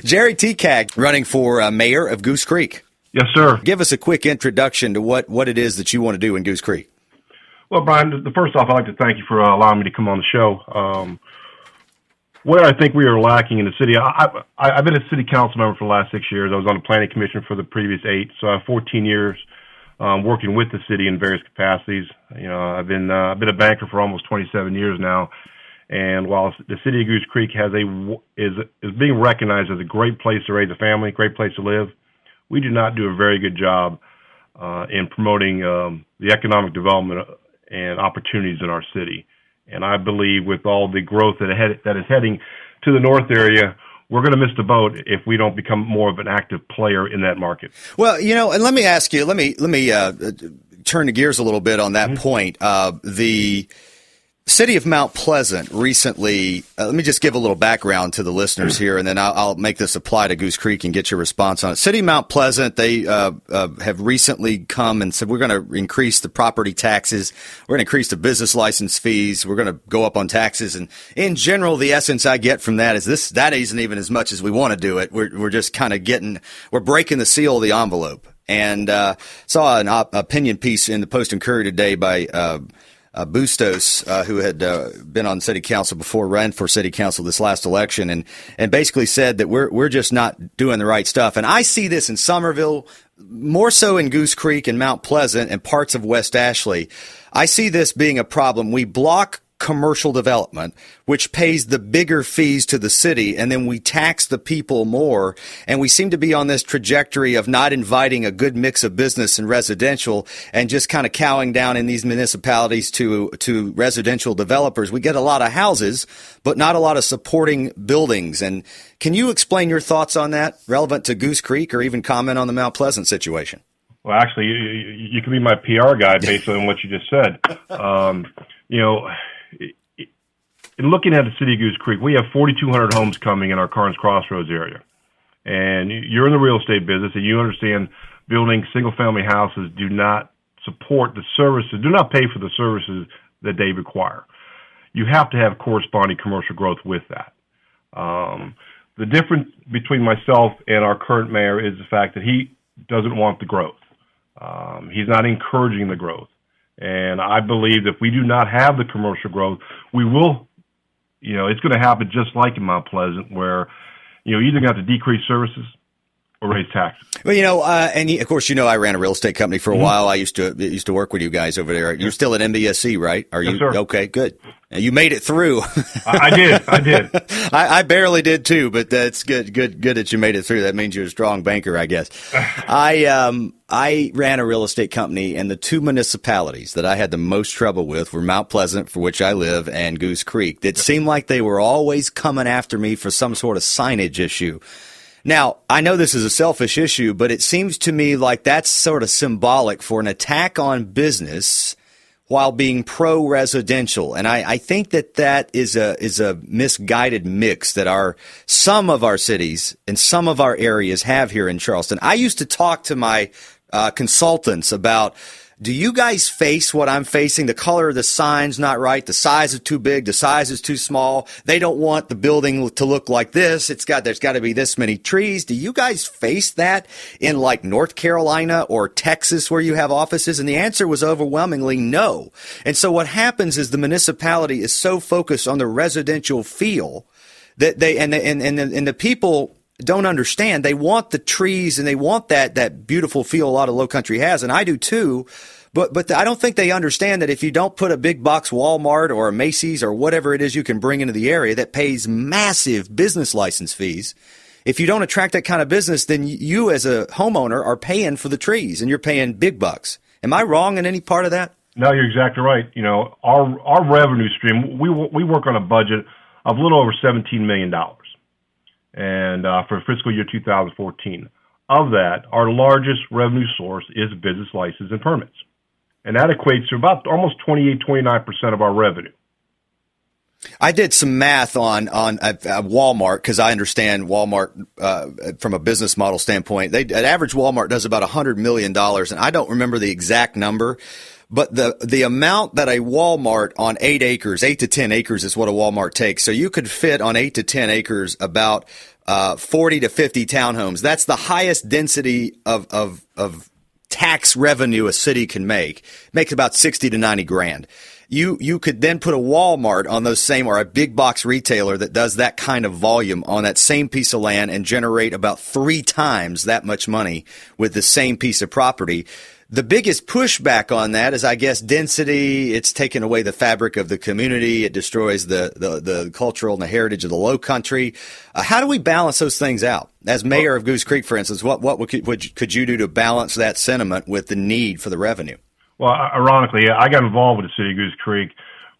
Jerry Tekac, running for mayor of Goose Creek. Yes, sir. Give us a quick introduction to what it is that you want to do in Goose Creek. Well, Bryan, first off, I'd like to thank you for allowing me to come on the show. Where I think we are lacking in the city, I've been a city council member for the last 6 years. I was on the planning commission for the previous 8, so I have 14 years working with the city in various capacities. You know, I've been a banker for almost 27 years now, and while the city of Goose Creek is being recognized as a great place to raise a family, great place to live, we do not do a very good job in promoting the economic development and opportunities in our city. And I believe with all the growth that is heading to the north area, we're going to miss the boat if we don't become more of an active player in that market. Well, you know, and let me ask you, let me turn the gears a little bit on that point. The city of Mount Pleasant recently, let me just give a little background to the listeners here, and then I'll make this apply to Goose Creek and get your response on it. City of Mount Pleasant, they have recently come and said, we're going to increase the property taxes. We're going to increase the business license fees. We're going to go up on taxes. And in general, the essence I get from that is that isn't even as much as we want to do it. We're just kind of we're breaking the seal of the envelope. And saw an opinion piece in the Post and Courier today by Bustos, who had been on city council before, ran for city council this last election, and basically said that we're just not doing the right stuff. And I see this in Somerville, more so in Goose Creek and Mount Pleasant and parts of West Ashley. I see this being a problem. We block commercial development, which pays the bigger fees to the city, and then we tax the people more. And we seem to be on this trajectory of not inviting a good mix of business and residential, and just kind of cowing down in these municipalities to residential developers. We get a lot of houses, but not a lot of supporting buildings. And can you explain your thoughts on that, relevant to Goose Creek, or even comment on the Mount Pleasant situation? Well, actually, you can be my PR guy based on what you just said. You know, in looking at the city of Goose Creek, we have 4,200 homes coming in our Carnes Crossroads area. And you're in the real estate business, and you understand building single-family houses do not support the services, do not pay for the services that they require. You have to have corresponding commercial growth with that. The difference between myself and our current mayor is the fact that he doesn't want the growth. He's not encouraging the growth. And I believe if we do not have the commercial growth, we will, you know, it's going to happen just like in Mount Pleasant, where, you know, you're either going to have to decrease services or raise taxes. Well, you know, and of course, you know, I ran a real estate company for a while. I used to work with you guys over there. You're still at MBSC, right? Are you? Yes, sir. Okay, good. You made it through. I did. I barely did too, but that's good that you made it through. That means you're a strong banker, I guess. I ran a real estate company, and the two municipalities that I had the most trouble with were Mount Pleasant, for which I live, and Goose Creek. It seemed like they were always coming after me for some sort of signage issue. Now, I know this is a selfish issue, but it seems to me like that's sort of symbolic for an attack on business while being pro-residential. And I think that is a misguided mix that some of our cities and some of our areas have here in Charleston. I used to talk to my consultants about, do you guys face what I'm facing? The color of the sign's not right. The size is too big. The size is too small. They don't want the building to look like this. There's got to be this many trees. Do you guys face that in like North Carolina or Texas where you have offices? And the answer was overwhelmingly no. And so what happens is the municipality is so focused on the residential feel that the people don't understand. They want the trees and they want that beautiful feel a lot of low country has, and I do too. But I don't think they understand that if you don't put a big box Walmart or a Macy's or whatever it is you can bring into the area that pays massive business license fees, if you don't attract that kind of business, then you as a homeowner are paying for the trees and you're paying big bucks. Am I wrong in any part of that? No, you're exactly right. You know, our revenue stream, we work on a budget of a little over $17 million. And for fiscal year 2014. Of that, our largest revenue source is business license and permits. And that equates to about almost 29% of our revenue. I did some math on Walmart, because I understand Walmart from a business model standpoint. An average Walmart does about $100 million, and I don't remember the exact number, but the amount that a Walmart on 8 acres, 8 to 10 acres is what a Walmart takes. So you could fit on 8 to 10 acres about 40 to 50 townhomes. That's the highest density of tax revenue a city can make. It makes about 60 to 90 grand. You could then put a Walmart on those same, or a big box retailer that does that kind of volume on that same piece of land and generate about 3 times that much money with the same piece of property. The biggest pushback on that is, I guess, density. It's taken away the fabric of the community. It destroys the cultural and the heritage of the Low Country. How do we balance those things out? As mayor of Goose Creek, for instance, what could you do to balance that sentiment with the need for the revenue? Well, ironically, I got involved with the city of Goose Creek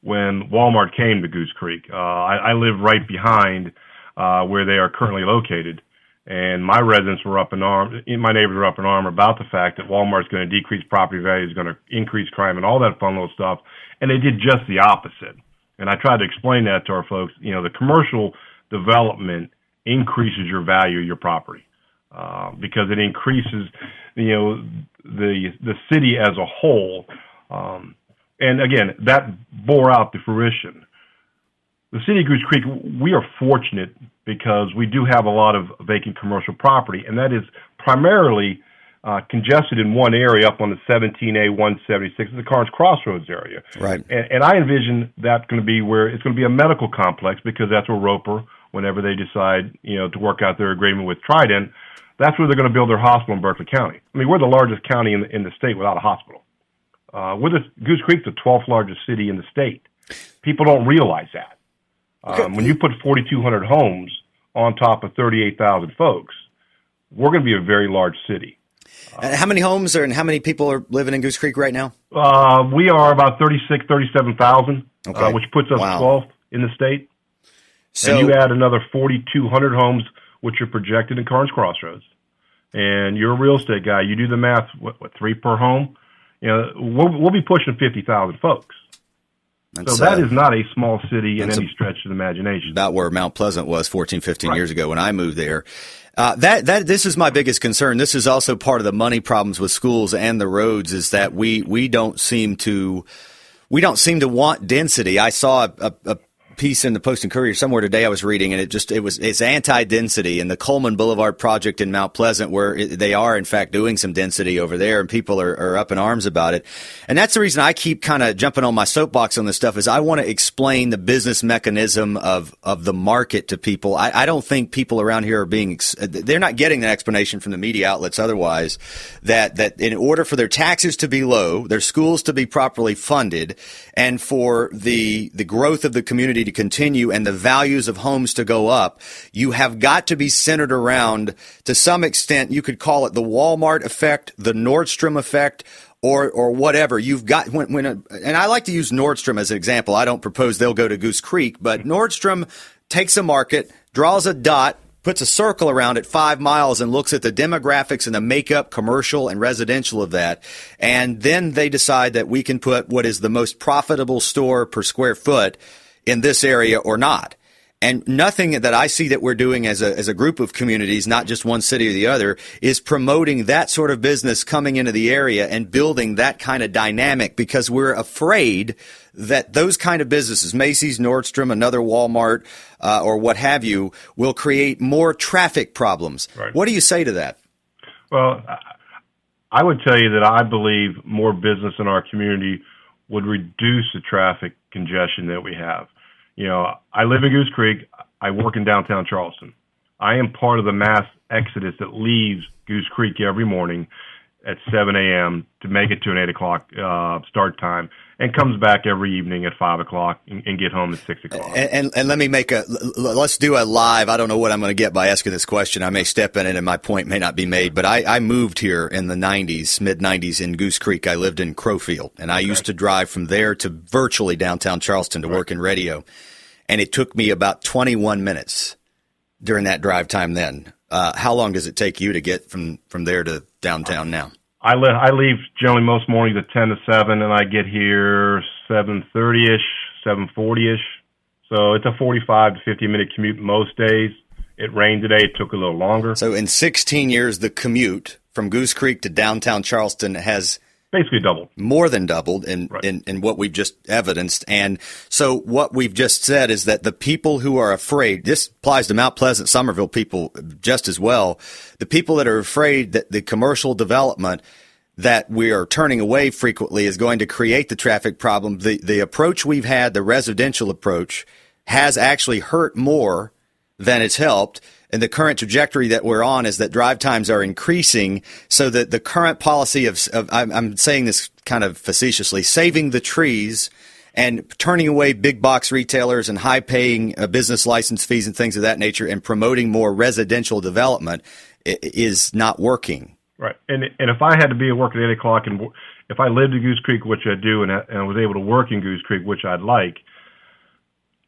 when Walmart came to Goose Creek. I live right behind where they are currently located, and my residents were up in arms. My neighbors were up in arms about the fact that Walmart's going to decrease property values, going to increase crime, and all that fun little stuff. And they did just the opposite. And I tried to explain that to our folks. You know, the commercial development increases your value of your property because it increases, you know, the city as a whole. And again, that bore out the fruition. The city of Goose Creek, we are fortunate because we do have a lot of vacant commercial property, and that is primarily congested in one area up on the 17A 176, the Carnes Crossroads area. Right. And I envision that going to be where it's going to be a medical complex, because that's where Roper, whenever they decide, you know, to work out their agreement with Trident, that's where they're going to build their hospital in Berkeley County. I mean, we're the largest county in the state without a hospital. Goose Creek's the 12th largest city in the state. People don't realize that. When you put 4,200 homes on top of 38,000 folks, we're going to be a very large city. And how many homes and how many people are living in Goose Creek right now? We are about 37,000, which puts us 12th in the state. So, and you add another 4,200 homes, which are projected in Carnes Crossroads. And you're a real estate guy. You do the math, what 3 per home? You know, we'll be pushing 50,000 folks. So that is not a small city in any stretch of the imagination. About where Mount Pleasant was 14, 15 years ago when I moved there. This is my biggest concern. This is also part of the money problems with schools and the roads, is that we don't seem to want density. I saw a piece in the Post and Courier somewhere today I was reading, and it's anti-density, and the Coleman Boulevard project in Mount Pleasant, where they are in fact doing some density over there, and people are up in arms about it. And that's the reason I keep kind of jumping on my soapbox on this stuff, is I want to explain the business mechanism of the market to people. I don't think people around here are they're not getting that explanation from the media outlets otherwise, that in order for their taxes to be low, their schools to be properly funded, and for the growth of the community to continue and the values of homes to go up, you have got to be centered around, to some extent, you could call it the Walmart effect, the Nordstrom effect, or whatever. You've got and I like to use Nordstrom as an example. I don't propose they'll go to Goose Creek, but Nordstrom takes a market, draws a dot, puts a circle around it 5 miles, and looks at the demographics and the makeup, commercial and residential of that. And then they decide that we can put what is the most profitable store per square foot in this area or not. And nothing that I see that we're doing as a group of communities, not just one city or the other, is promoting that sort of business coming into the area and building that kind of dynamic, because we're afraid that those kind of businesses, Macy's, Nordstrom, another Walmart, or what have you, will create more traffic problems. Right. What do you say to that? Well, I would tell you that I believe more business in our community would reduce the traffic congestion that we have. You know, I live in Goose Creek. I work in downtown Charleston. I am part of the mass exodus that leaves Goose Creek every morning at 7 a.m. to make it to an 8 o'clock start time, and comes back every evening at 5 o'clock and get home at 6 o'clock. And let me let's do a live. I don't know what I'm going to get by asking this question. I may step in it and my point may not be made, but I moved here in the 90s, mid-90s in Goose Creek. I lived in Crowfield, and I used to drive from there to virtually downtown Charleston to work in radio. And it took me about 21 minutes during that drive time then. How long does it take you to get from there to downtown now? I leave generally most mornings at 10 to 7, and I get here 7:30-ish, 7:40-ish. So it's a 45 to 50-minute commute most days. It rained today. It took a little longer. So in 16 years, the commute from Goose Creek to downtown Charleston has Basically doubled. More than doubled in Right. what we've just evidenced. And so what we've just said is that the people who are afraid, this applies to Mount Pleasant, Somerville people just as well, the people that are afraid that the commercial development that we are turning away frequently is going to create the traffic problem. The approach we've had, the residential approach, has actually hurt more than it's helped. And the current trajectory that we're on is that drive times are increasing, so that the current policy of I'm saying this kind of facetiously, saving the trees and turning away big box retailers and high paying business license fees and things of that nature and promoting more residential development is not working. Right. And if I had to be at work at 8 o'clock, and if I lived in Goose Creek, which I do, and I was able to work in Goose Creek, which I'd like,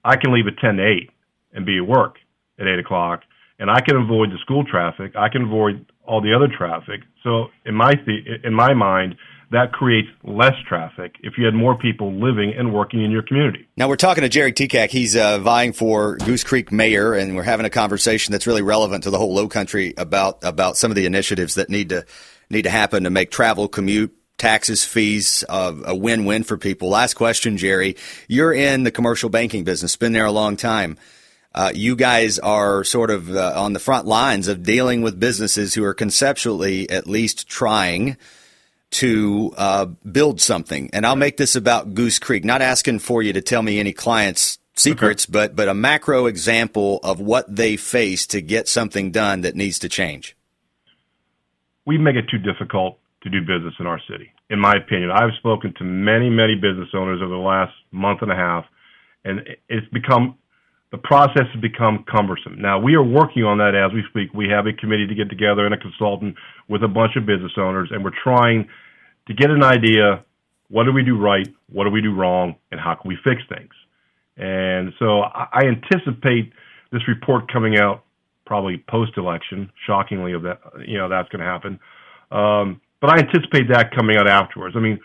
I can leave at 10 to 8 and be at work at 8 o'clock. And I can avoid the school traffic. I can avoid all the other traffic. So in my mind, that creates less traffic if you had more people living and working in your community. Now, we're talking to Jerry Tekac. He's vying for Goose Creek mayor, and we're having a conversation that's really relevant to the whole Low Country about some of the initiatives that need to happen to make travel, commute, taxes, fees a win-win for people. Last question, Jerry. You're in the commercial banking business, been there a long time. You guys are sort of on the front lines of dealing with businesses who are conceptually at least trying to build something. And I'll make this about Goose Creek, not asking for you to tell me any clients' secrets, Okay. but a macro example of what they face to get something done that needs to change. We make it too difficult to do business in our city, in my opinion. I've spoken to many, many business owners over the last month and a half, and the process has become cumbersome. Now, we are working on that as we speak. We have a committee to get together and a consultant with a bunch of business owners, and we're trying to get an idea, what do we do right, what do we do wrong, and how can we fix things? And so I anticipate this report coming out probably post-election, shockingly, that's going to happen. But I anticipate that coming out afterwards. I mean,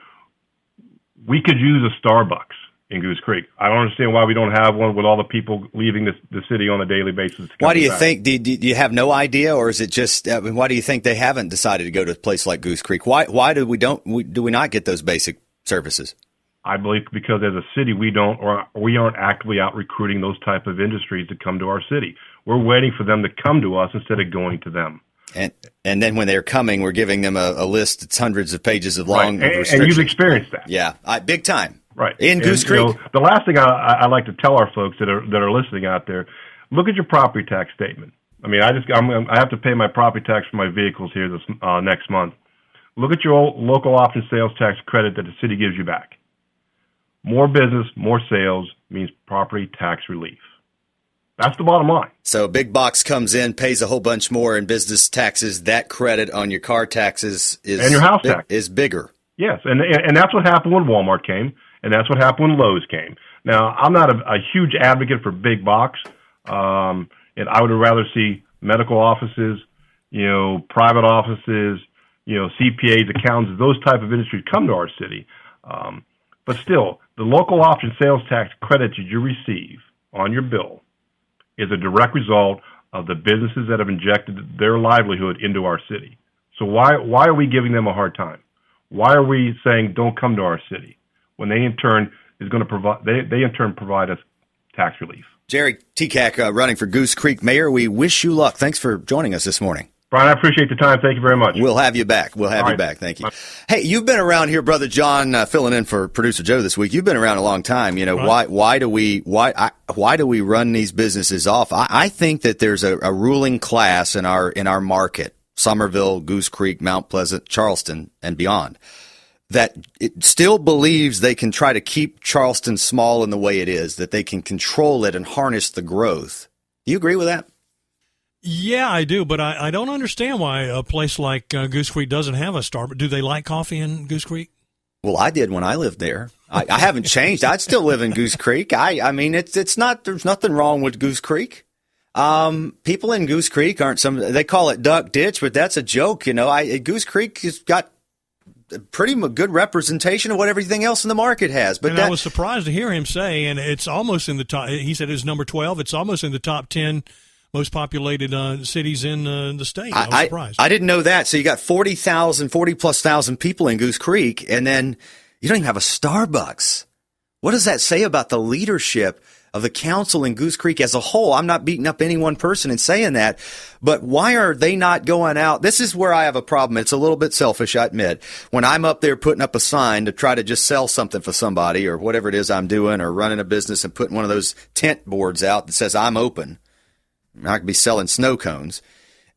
we could use a Starbucks in Goose Creek. I don't understand why we don't have one with all the people leaving the city on a daily basis. Why do you think? Do you have no idea, or is it just? Why do you think they haven't decided to go to a place like Goose Creek? Why do we not get those basic services? I believe because as a city we aren't actively out recruiting those type of industries to come to our city. We're waiting for them to come to us instead of going to them. And then when they're coming, we're giving them a list that's hundreds of pages of long right. And you've experienced that. Yeah, big time. Right. In Goose Creek. The last thing I like to tell our folks that are listening out there, look at your property tax statement. I mean, I have to pay my property tax for my vehicles here this next month. Look at your local option sales tax credit that the city gives you back. More business, more sales means property tax relief. That's the bottom line. So a big box comes in, pays a whole bunch more in business taxes. That credit on your car taxes and your house tax is bigger. Yes, and that's what happened when Walmart came, and that's what happened when Lowe's came. Now, I'm not a huge advocate for big box, and I would rather see medical offices, private offices, CPAs, accountants, those type of industries come to our city. But still, the local option sales tax credit that you receive on your bill is a direct result of the businesses that have injected their livelihood into our city. So why are we giving them a hard time? Why are we saying don't come to our city when they in turn provide us tax relief? Jerry Tekac, running for Goose Creek mayor. We wish you luck. Thanks for joining us this morning. Bryan, I appreciate the time. Thank you very much. We'll have you back. Thank you. Hey, you've been around here, Brother John, filling in for Producer Joe this week. You've been around a long time. Right. Why do we run these businesses off? I think that there's a ruling class in our market, Somerville, Goose Creek, Mount Pleasant, Charleston, and beyond, that it still believes they can try to keep Charleston small in the way it is, that they can control it and harness the growth. Do you agree with that? Yeah, I do, but I don't understand why a place like Goose Creek doesn't have a Starbucks. Do they like coffee in Goose Creek? Well, I did when I lived there. I haven't changed. I'd still live in Goose Creek. I mean, it's not. There's nothing wrong with Goose Creek. People in Goose Creek aren't they call it Duck Ditch, but that's a joke. Goose Creek has got pretty good representation of what everything else in the market has. But I was surprised to hear him say, and it's almost in the top. He said it was number 12. It's almost in the top 10 most populated cities in the state. I was surprised. I didn't know that. So you got 40 plus thousand people in Goose Creek, and then you don't even have a Starbucks. What does that say about the leadership of the council in Goose Creek as a whole? I'm not beating up any one person and saying that, but why are they not going out? This is where I have a problem. It's a little bit selfish, I admit. When I'm up there putting up a sign to try to just sell something for somebody or whatever it is I'm doing, or running a business and putting one of those tent boards out that says I'm open. I could be selling snow cones.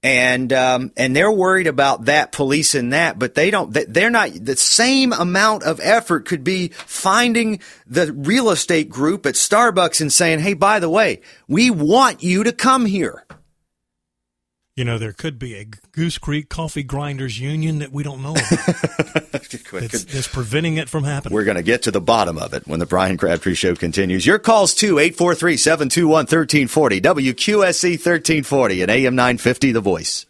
And they're worried about that, policing that, but they're not, the same amount of effort could be finding the real estate group at Starbucks and saying, hey, by the way, we want you to come here. You know, there could be a Goose Creek Coffee Grinders Union that we don't know about. It's preventing it from happening. We're going to get to the bottom of it when the Bryan Crabtree Show continues. Your calls, too, 843-721-1340, WQSC 1340 and AM 950, The Voice.